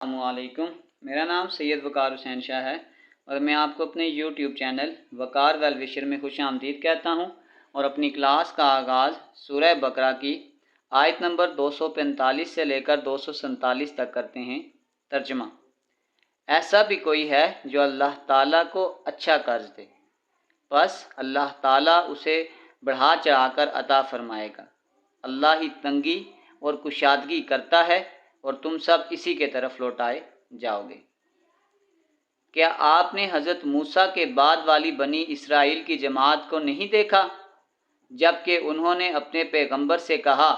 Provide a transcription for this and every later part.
अस्सलामुअलैकुम। मेरा नाम सैयद वकार हुसैन शाह है और मैं आपको अपने यूट्यूब चैनल वकार वेल विशर में खुश आमदीद कहता हूँ और अपनी क्लास का आगाज़ सूरह बकरा की आयत नंबर 245 से लेकर 247 तक करते हैं। तर्जमा। ऐसा भी कोई है जो अल्लाह ताला को अच्छा कर्ज दे, बस अल्लाह ताला उसे बढ़ा चढ़ाकर अता फरमाएगा। अल्लाह ही तंगी और कुशादगी करता है और तुम सब इसी के तरफ लौटाए जाओगे। क्या आपने हज़रत मूसा के बाद वाली बनी इसराइल की जमात को नहीं देखा, जबकि उन्होंने अपने पैगंबर से कहा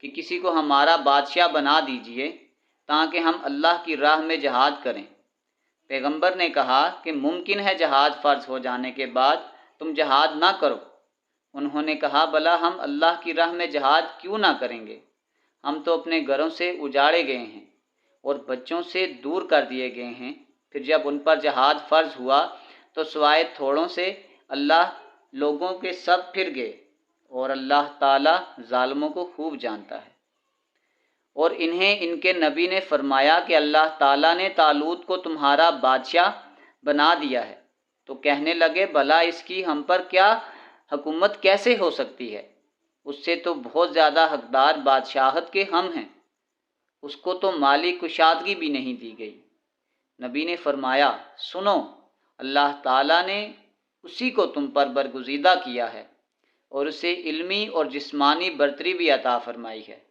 कि किसी को हमारा बादशाह बना दीजिए ताकि हम अल्लाह की राह में जहाद करें। पैगंबर ने कहा कि मुमकिन है जहाद फ़र्ज हो जाने के बाद तुम जहाद ना करो। उन्होंने कहा, भला हम अल्लाह की राह में जहाद क्यों ना करेंगे? हम तो अपने घरों से उजाड़े गए हैं और बच्चों से दूर कर दिए गए हैं। फिर जब उन पर जहाद फ़र्ज हुआ तो सिवाय थोड़ों से अल्लाह लोगों के सब फिर गए और अल्लाह ताला ज़ालिमों को खूब जानता है। और इन्हें इनके नबी ने फरमाया कि अल्लाह ताला ने तालूत को तुम्हारा बादशाह बना दिया है। तो कहने लगे, भला इसकी हम पर क्या हुकूमत कैसे हो सकती है? उससे तो बहुत ज़्यादा हकदार बादशाहत के हम हैं। उसको तो माली कुशादगी भी नहीं दी गई। नबी ने फरमाया, सुनो, अल्लाह ताला ने उसी को तुम पर बरगुज़ीदा किया है और उसे इल्मी और जिस्मानी बरतरी भी अता फरमाई है।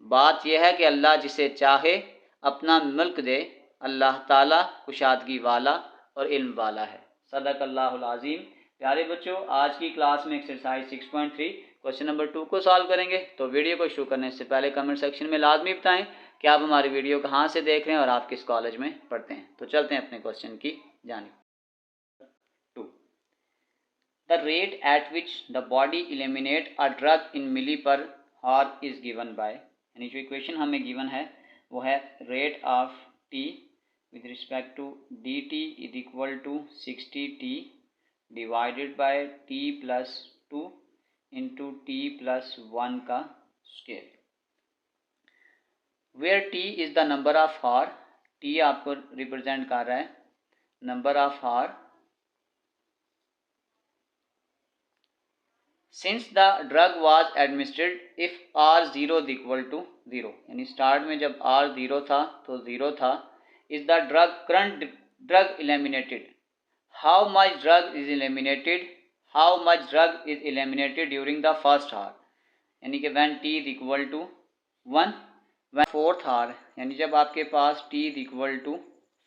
बात यह है कि अल्लाह जिसे चाहे अपना मुल्क दे। अल्लाह ताला कुशादगी वाला और इल्म वाला है। सदक़ल्लाहुल अज़ीम। प्यारे बच्चों, आज की क्लास में एक्सरसाइज 6.3 क्वेश्चन नंबर 2 को सॉल्व करेंगे। तो वीडियो को शुरू करने से पहले कमेंट सेक्शन में लाजमी बताएं कि आप हमारी वीडियो कहाँ से देख रहे हैं और आप किस कॉलेज में पढ़ते हैं। तो चलते हैं अपने क्वेश्चन की जानिब। 2. The rate at which the body eliminate a drug in milli per hour is given by, यानी जो इक्वेशन हमें गिवन है वो है rate of T with respect to D T is equal to 60t divided by t plus 2 into T plus 1 का square, where t is the number of hour. t आपको represent कर रहा है number of hour. Since the drug was administered if r 0 equal to 0, यानी start में जब r 0 था तो 0 था। Is the drug current drug eliminated, how much drug is eliminated, how much drug is eliminated during the first hour, यानी कि when t is equal to 1, when fourth hour, यानी जब आपके पास t इज इक्वल टू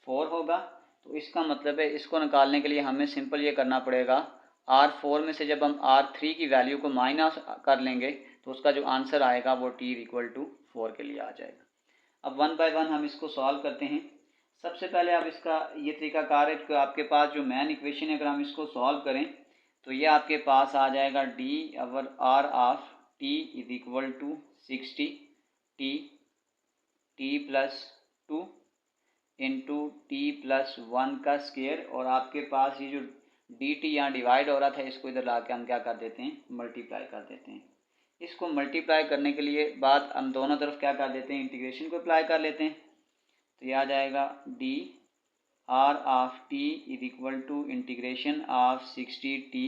4 होगा। तो इसका मतलब है इसको निकालने के लिए हमें सिंपल ये करना पड़ेगा, R4 में से जब हम R3 की वैल्यू को माइनस कर लेंगे तो उसका जो आंसर आएगा वो t इक्वल टू 4 के लिए आ जाएगा। अब वन बाय वन हम इसको सॉल्व करते हैं। सबसे पहले आप इसका ये तरीकाकार है कि आपके पास जो मेन इक्वेशन है, अगर हम इसको सॉल्व करें तो ये आपके पास आ जाएगा d over r of t is equal to 60t t plus 2 into T plus 1 का स्केयर, और आपके पास ये जो डी टी यहाँ डिवाइड हो रहा था इसको इधर ला के हम क्या कर देते हैं, मल्टीप्लाई कर देते हैं। इसको मल्टीप्लाई करने के लिए बाद हम दोनों तरफ क्या कर देते हैं, इंटीग्रेशन को अप्लाई कर लेते हैं। तो यह आ जाएगा D R of T is equal to integration of 60t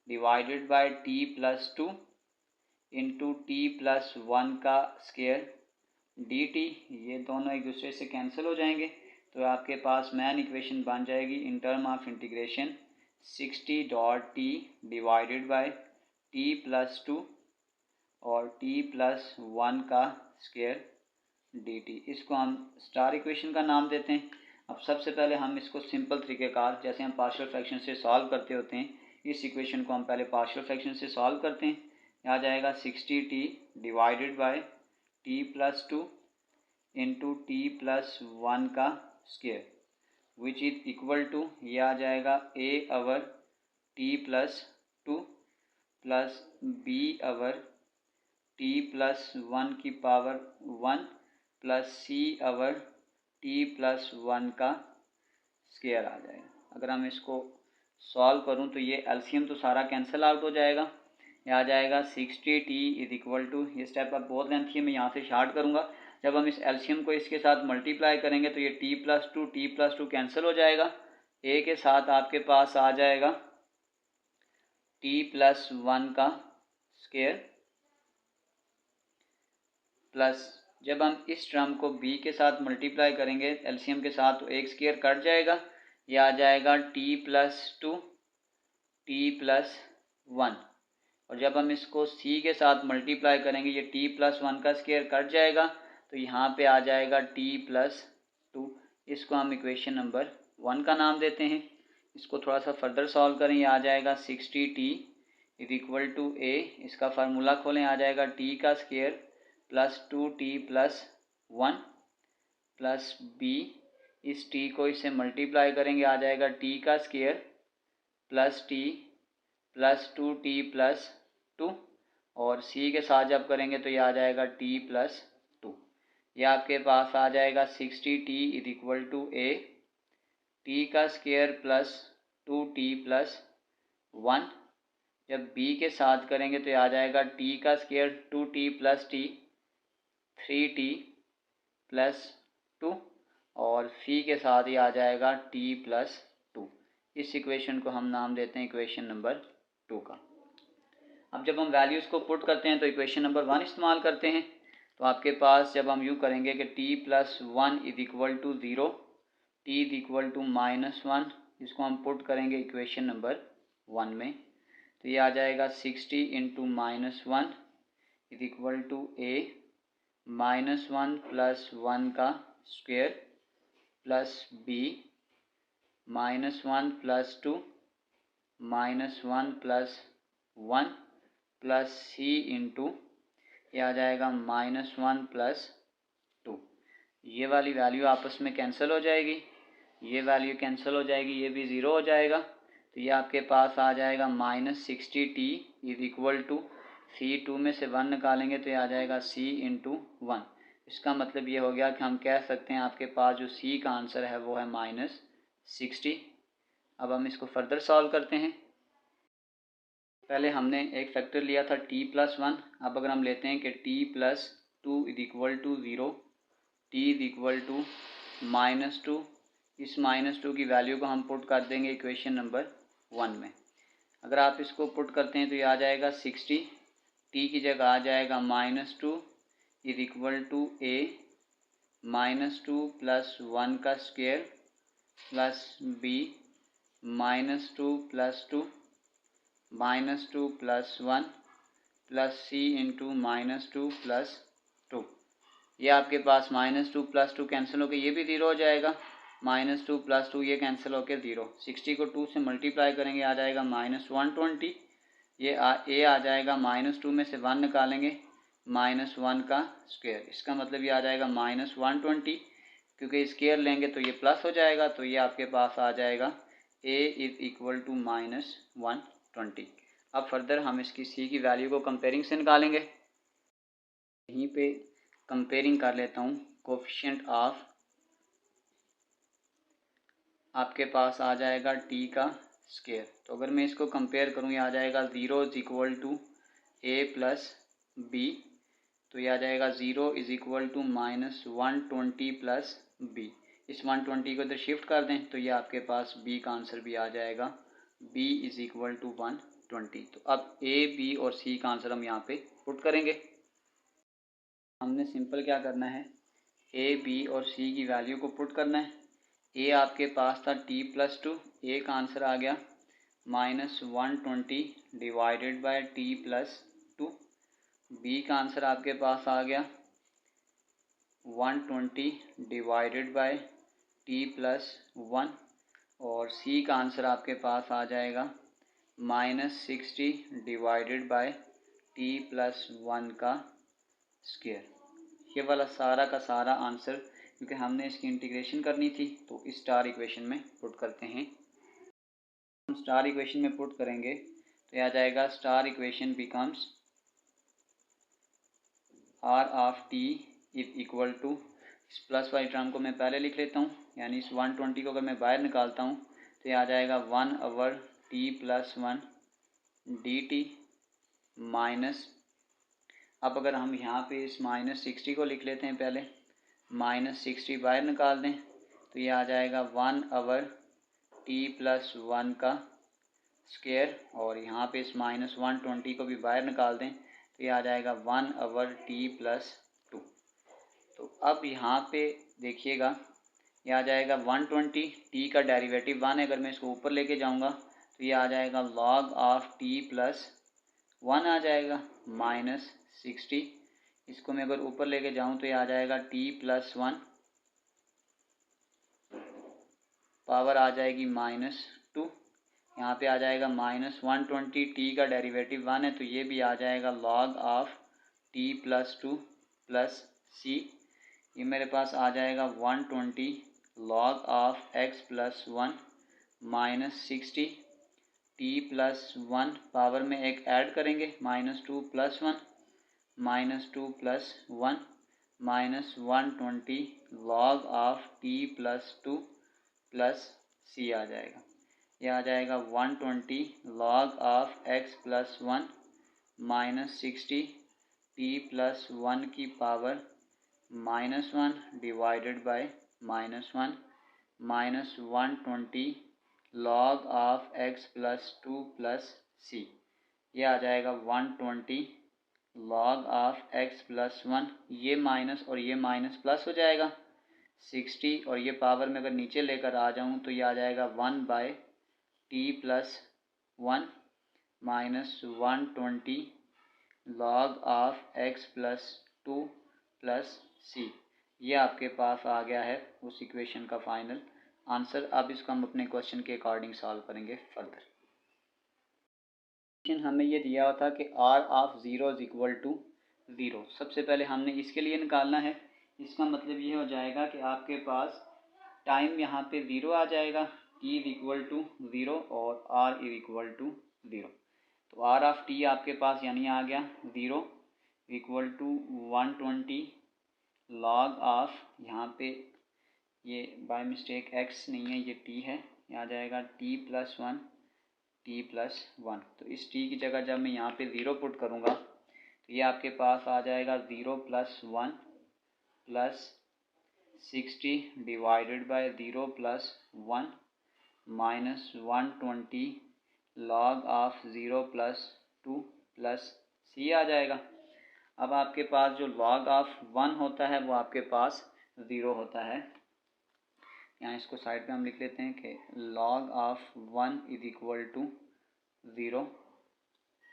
divided by T plus 2 into T plus 1 का स्केयर डी टी, ये दोनों एक दूसरे से कैंसिल हो जाएंगे। तो आपके पास मैन इक्वेशन बन जाएगी in term of integration 60 dot T divided by T plus 2 और टी प्लस 1 का स्केयर डी टी। इसको हम स्टार इक्वेशन का नाम देते हैं। अब सबसे पहले हम इसको सिंपल तरीक़ेकार, जैसे हम पार्शियल फ्रैक्शन से सॉल्व करते होते हैं, इस इक्वेशन को हम पहले पार्शियल फ्रैक्शन से सॉल्व करते हैं। आ जाएगा 60t divided by t plus 2 into T plus 1 का square which is equal to, ये आ जाएगा a over t plus 2 plus b over t plus 1 की power 1 plus c over t plus 1 का स्केयर आ जाएगा। अगर हम इसको सॉल्व करूं तो ये एलसीएम तो सारा कैंसिल आउट हो जाएगा। ये आ जाएगा 60t इज इक्वल टू, ये स्टेप अब बहुत लेंथी है, मैं यहाँ से शार्ट करूँगा। जब हम इस एलसीएम को इसके साथ मल्टीप्लाई करेंगे तो ये t+2 कैंसिल हो जाएगा। a के साथ आपके पास आ जाएगा t+1 का स्क्वायर प्लस जब हम इस टर्म को b के साथ मल्टीप्लाई करेंगे एलसीएम के साथ तो एक स्क्वायर कट जाएगा, यह आ जाएगा t+2 t+1। और जब हम इसको c के साथ मल्टीप्लाई करेंगे ये t+1 का स्क्वायर कट जाएगा तो यहाँ पे आ जाएगा t+2। इसको हम इक्वेशन नंबर 1 का नाम देते हैं। इसको थोड़ा सा फर्दर सॉल्व करें, ये आ जाएगा 60t = a। इसका फार्मूला खोलें, आ जाएगा t का square plus 2t+1 plus b। इस t को इससे मल्टीप्लाई करेंगे, आ जाएगा t का square plus t plus 2t+2 और c के साथ जब करेंगे तो ये आ जाएगा t+2। ये आपके पास आ जाएगा 60t = a, t का स्क्वायर प्लस 2t+1। जब b के साथ करेंगे तो ये आ जाएगा t का स्क्वायर 2t+t 3t+2 और c के साथ ही आ जाएगा t+2। इस इक्वेशन को हम नाम देते हैं इक्वेशन नंबर 2 का। अब जब हम वैल्यूज़ को पुट करते हैं तो इक्वेशन नंबर 1 इस्तेमाल करते हैं। तो आपके पास जब हम यूँ करेंगे कि t+1 = 0, t = -1, इसको हम पुट करेंगे इक्वेशन नंबर 1 में तो ये आ जाएगा 60 × -1 = a -1 + 1 का square plus b -1 + 2 -1 + 1 plus c into ये आ जाएगा -1 + 2। ये वाली वैल्यू आपस में कैंसिल हो जाएगी, ये वैल्यू कैंसिल हो जाएगी, ये भी ज़ीरो हो जाएगा। तो ये आपके पास आ जाएगा -60t = c2 में से 1 निकालेंगे तो ये आ जाएगा c × 1। इसका मतलब ये हो गया कि हम कह सकते हैं आपके पास जो c का आंसर है वो है -60। अब हम इसको फर्दर सॉल्व करते हैं। पहले हमने एक फैक्टर लिया था t+1। अब अगर हम लेते हैं कि t+2 = 0, t = -2, इस -2 की वैल्यू को हम पुट कर देंगे इक्वेशन नंबर 1 में। अगर आप इसको पुट करते हैं तो ये आ जाएगा 60, t की जगह आ जाएगा -2 = a -2 + 1 का square plus b -2 + 2 -2 + 1 plus c into -2 + 2। ये आपके पास -2 + 2 कैंसिल होकर ये भी 0 हो जाएगा, -2 + 2 ये कैंसिल होकर 0। 60 को 2 से मल्टीप्लाई करेंगे आ जाएगा -120। ये आ जाएगा -2 में से 1 निकालेंगे -1 का स्क्वायर। इसका मतलब ये आ जाएगा -120, क्योंकि स्क्वायर लेंगे तो ये प्लस हो जाएगा। तो ये आपके पास आ जाएगा a = -120। अब फर्दर हम इसकी c की वैल्यू को कंपेयरिंग से निकालेंगे। यहीं पे कंपेयरिंग कर लेता हूँ कोफिशिएंट ऑफ, आपके पास आ जाएगा t का स्क्वायर। तो अगर मैं इसको कंपेयर करूँ ये आ जाएगा 0 = a + b, तो ये आ जाएगा 0 = -120 + b। इस 120 को इधर शिफ्ट कर दें तो ये आपके पास b का आंसर भी आ जाएगा, b = 120। तो अब a, b और c का आंसर हम यहाँ पे पुट करेंगे। हमने सिंपल क्या करना है, a, b और c की वैल्यू को पुट करना है। a आपके पास था t+2, a का आंसर आ गया -120 / t+2। b का आंसर आपके पास आ गया 120 / t+1 और c का आंसर आपके पास आ जाएगा -60 / t+1 का स्क्वायर। ये वाला सारा का सारा आंसर, क्योंकि हमने इसकी इंटीग्रेशन करनी थी तो इस स्टार इक्वेशन में पुट करते हैं। हम स्टार इक्वेशन में पुट करेंगे तो आ जाएगा star equation becomes r of t = इस प्लस वाली टर्म को मैं पहले लिख लेता हूँ, यानी इस 120 को अगर मैं बाहर निकालता हूँ तो ये आ जाएगा 1/t+1 dt माइनस, अब अगर हम यहाँ पे इस -60 को लिख लेते हैं पहले, -60 बाहर निकाल दें तो ये आ जाएगा 1/t+1 का स्क्वायर, और यहाँ पे इस -120 को भी बाहर निकाल दें तो ये आ जाएगा 1/t+2। तो अब यहाँ पे देखिएगा ये आ जाएगा 120, t का डेरिवेटिव 1 है, अगर मैं इसको ऊपर लेके जाऊँगा तो ये आ जाएगा log ऑफ t+1 आ जाएगा -60। इसको मैं अगर ऊपर लेके जाऊँ तो ये आ जाएगा t+1, पावर आ जाएगी -2, यहाँ पे आ जाएगा -120, t का डेरिवेटिव 1 है तो ये भी आ जाएगा log of t+2 plus c। ये मेरे पास आ जाएगा 120 log of x+1 -60, t+1 power में एक ऐड करेंगे -2 + 1 -2 + 1 -120 log of t+2 plus c आ जाएगा। यह आ जाएगा 120 log ऑफ x+1 -60 t+1 की power -1 divided by -1 -120 log of x+2 plus c। यह आ जाएगा 120 log ऑफ x+1, ये माइनस और ये माइनस प्लस हो जाएगा 60, और ये पावर में अगर नीचे लेकर आ जाऊं तो ये आ जाएगा 1/t+1 -120 log of x+2 plus c। ये आपके पास आ गया है उस इक्वेशन का फाइनल आंसर। अब इसको हम अपने क्वेश्चन के अकॉर्डिंग सॉल्व करेंगे फर्दर। हमें ये दिया हुआ था कि r of 0 is equal to 0। सबसे पहले हमने इसके लिए निकालना है। इसका मतलब ये हो जाएगा कि आपके पास टाइम यहाँ पे 0 आ जाएगा, t इज इक्वल टू 0 और r इज इक्वल टू 0। तो r ऑफ t आपके पास यानी आ गया 0 इक्वल टू 120 log ऑफ, यहाँ पे ये बाय मिस्टेक x नहीं है ये t है, ये आ जाएगा t+1 t+1। तो इस t की जगह जब मैं यहाँ पे 0 पुट करूँगा तो ये आपके पास आ जाएगा 0 + 1 plus 60 divided bye 0 + 1 -120 log of 0 + 2 plus c आ जाएगा। अब आपके पास जो log ऑफ 1 होता है वो आपके पास 0 होता है। यहाँ इसको साइड पे हम लिख लेते हैं कि log of 1 is equal to 0।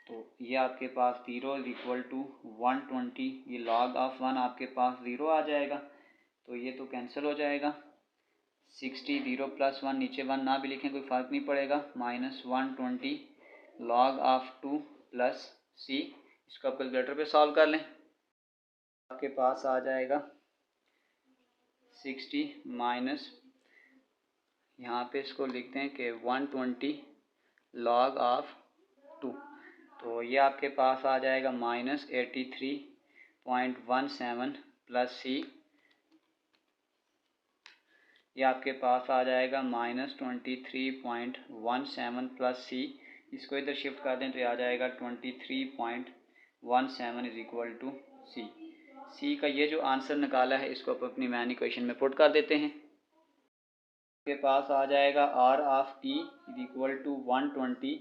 तो ये आपके पास 0 इज इक्वल टू 120, ये log ऑफ 1 आपके पास 0 आ जाएगा तो ये तो कैंसिल हो जाएगा। 60 0 + 1, नीचे 1 ना भी लिखें कोई फ़र्क नहीं पड़ेगा, -120 log ऑफ 2 प्लस c। इसको आप कैलकुलेटर पे सॉल्व कर लें, आपके पास आ जाएगा 60 माइनस, यहाँ पे इसको लिखते हैं कि 120 log ऑफ 2, तो ये आपके पास आ जाएगा -83.17 प्लस c। ये आपके पास आ जाएगा -23.17 प्लस c। इसको इधर शिफ्ट कर दें तो ये आ जाएगा 23.17 is equal to c। c का ये जो आंसर निकाला है इसको आप अपनी मैन इक्वेशन में पुट कर देते हैं। आपके पास आ जाएगा r of t is equal to 120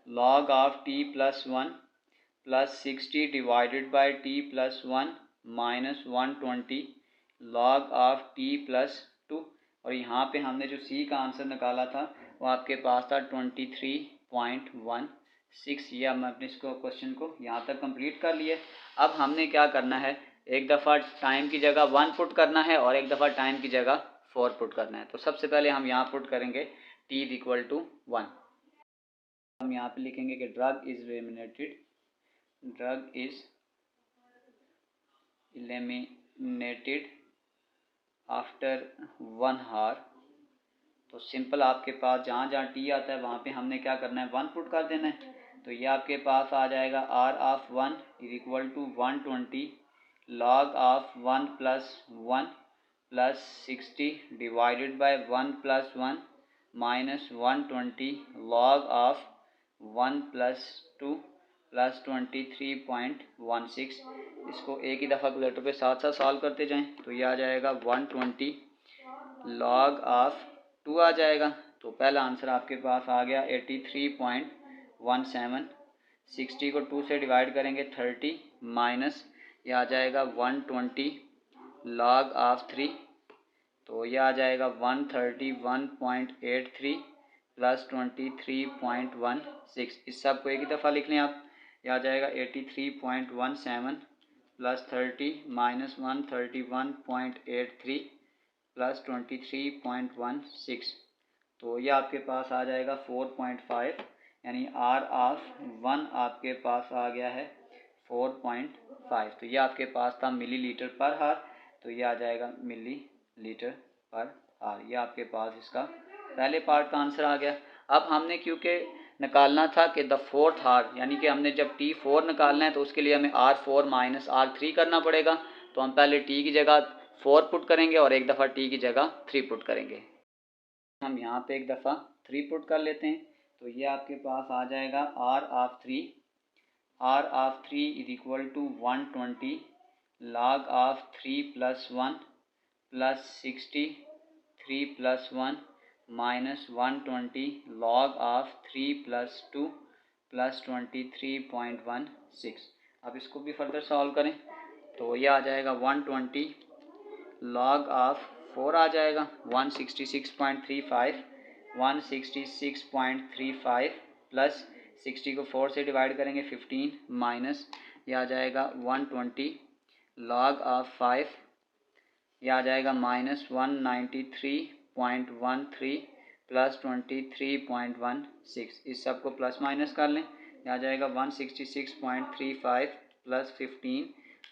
log of t+1 plus 60 divided by t+1 -120 log of t+2, और यहाँ पे हमने जो c का आंसर निकाला था वो आपके पास था 23.16। ये हमने अपने इसको क्वेश्चन को यहाँ तक कंप्लीट कर लिए। अब हमने क्या करना है, एक दफ़ा टाइम की जगह 1 पुट करना है और एक दफ़ा टाइम की जगह 4 पुट करना है। तो सबसे पहले हम यहाँ पुट करेंगे t इज इक्वल टू 1। हम यहाँ पे लिखेंगे कि drug is eliminated after 1 hour. तो सिंपल आपके पास जहाँ जहाँ टी आता है वहाँ पे हमने क्या करना है, 1 पुट कर देना है। तो ये आपके पास आ जाएगा r of 1 is equal to 120 log of 1 + 1 plus 60 divided by 1 + 1 -120 log of 1 + 2 plus 23.16। इसको एक ही दफ़ा कैलकुलेटर पे साथ साथ सॉल्व करते जाएं तो ये आ जाएगा 120 लॉग ऑफ 2 आ जाएगा। तो पहला आंसर आपके पास आ गया 83.17। 60 को 2 से डिवाइड करेंगे 30 माइनस ये आ जाएगा 120 लॉग ऑफ 3। तो ये आ जाएगा 131.83 प्लस 23.16। इस सब को एक ही दफ़ा लिख लें आप। ये आ जाएगा 83.17 प्लस 30 माइनस 131.83 प्लस 23.16। तो ये आपके पास आ जाएगा 4.5, यानी आर ऑफ 1 आपके पास आ गया है 4.5। तो ये आपके पास था मिलीलीटर पर हार, तो ये आ जाएगा मिलीलीटर पर हार। ये आपके पास इसका पहले पार्ट का आंसर आ गया। अब हमने क्योंकि निकालना था कि द फोर्थ हार, यानी कि हमने जब T4 निकालना है तो उसके लिए हमें R4 माइनस R3 करना पड़ेगा। तो हम पहले T की जगह 4 पुट करेंगे और एक दफ़ा T की जगह 3 पुट करेंगे। हम यहाँ पे एक दफ़ा 3 पुट कर लेते हैं। तो ये आपके पास आ जाएगा R of 3 is equal to 120 log of 3 plus 1 plus 60 3 plus 1 minus 120 log of 3 plus 2 plus 23.16। अब इसको भी फर्दर सॉल्व करें तो ये आ जाएगा 120 log ऑफ 4 आ जाएगा 166.35 प्लस 60 को 4 से डिवाइड करेंगे 15 माइनस ये आ जाएगा 120 log ऑफ 5, ये आ जाएगा माइनस 193.13 प्लस 23.16। इस सब को प्लस माइनस कर लें, ये आ जाएगा 166.35 प्लस 15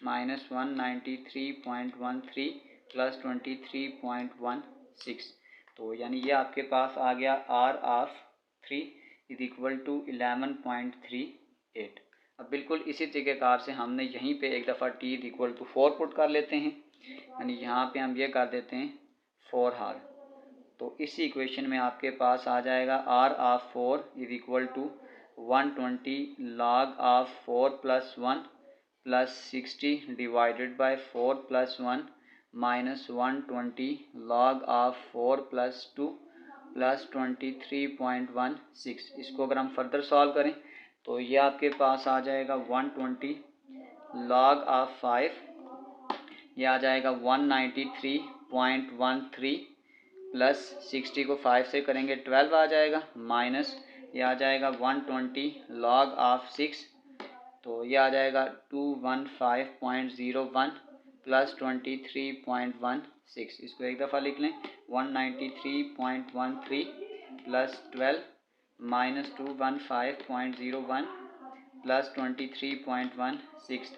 माइनस 193.13 प्लस 23.16। तो यानी ये आपके पास आ गया R of 3 is equal to 11.38। अब बिल्कुल इसी तरीक़ेकार से हमने यहीं पे एक दफ़ा T is equal to 4 put कर लेते हैं, यानी यहाँ पे हम ये कर देते हैं 4 हार। तो इसी इक्वेशन में आपके पास आ जाएगा R of 4 is equal to 120 log of 4 plus 1 plus 60 divided by 4 plus 1 minus 120 log of 4 plus 2 plus 23.16। इसको अगर हम फर्दर सॉल्व करें तो ये आपके पास आ जाएगा 120 log ऑफ 5, ये आ जाएगा 193.13 प्लस 60 को 5 से करेंगे 12 आ जाएगा माइनस ये आ जाएगा 120 log ऑफ 6, तो ये आ जाएगा 215.01 प्लस 23.16। इसको एक दफ़ा लिख लें 193.13 प्लस 12 माइनस 215.01 प्लस 23.16।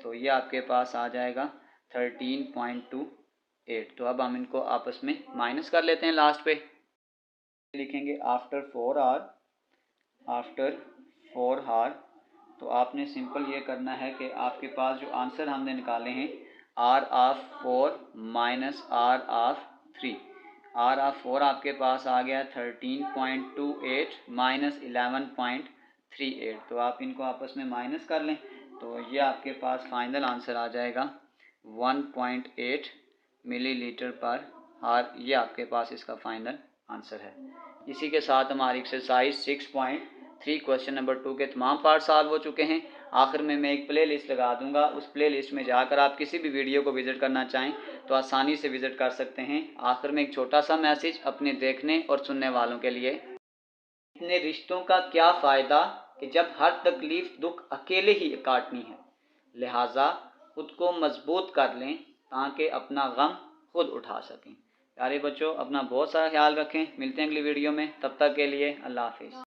तो ये आपके पास आ जाएगा 13.28। तो अब हम इनको आपस में माइनस कर लेते हैं। लास्ट पे लिखेंगे आफ्टर 4 हार। तो आपने सिंपल ये करना है कि आपके पास जो आंसर हमने निकाले हैं R of 4 minus R of 3, R of 4 आपके पास आ गया 13.28 माइनस 11.38। तो आप इनको आपस में माइनस कर लें तो ये आपके पास फाइनल आंसर आ जाएगा 1.8 मिलीलीटर पर हार। ये आपके पास इसका फाइनल आंसर है। इसी के साथ हमारी एक्सरसाइज 6.3 क्वेश्चन नंबर 2 के तमाम पार्ट सॉल्व हो चुके हैं। आखिर में मैं एक प्ले लिस्ट लगा दूंगा, उस प्ले लिस्ट में जाकर आप किसी भी वीडियो को विज़िट करना चाहें तो आसानी से विज़िट कर सकते हैं। आखिर में एक छोटा सा मैसेज अपने देखने और सुनने वालों के लिए, इतने रिश्तों का क्या फ़ायदा कि जब हर तकलीफ़ दुख अकेले ही काटनी है, लिहाजा खुद को मजबूत कर लें ताकि अपना गम खुद उठा सकें। प्यारे बच्चों, अपना बहुत सारा ख्याल रखें। मिलते हैं अगली वीडियो में, तब तक के लिए अल्लाह हाफिज़।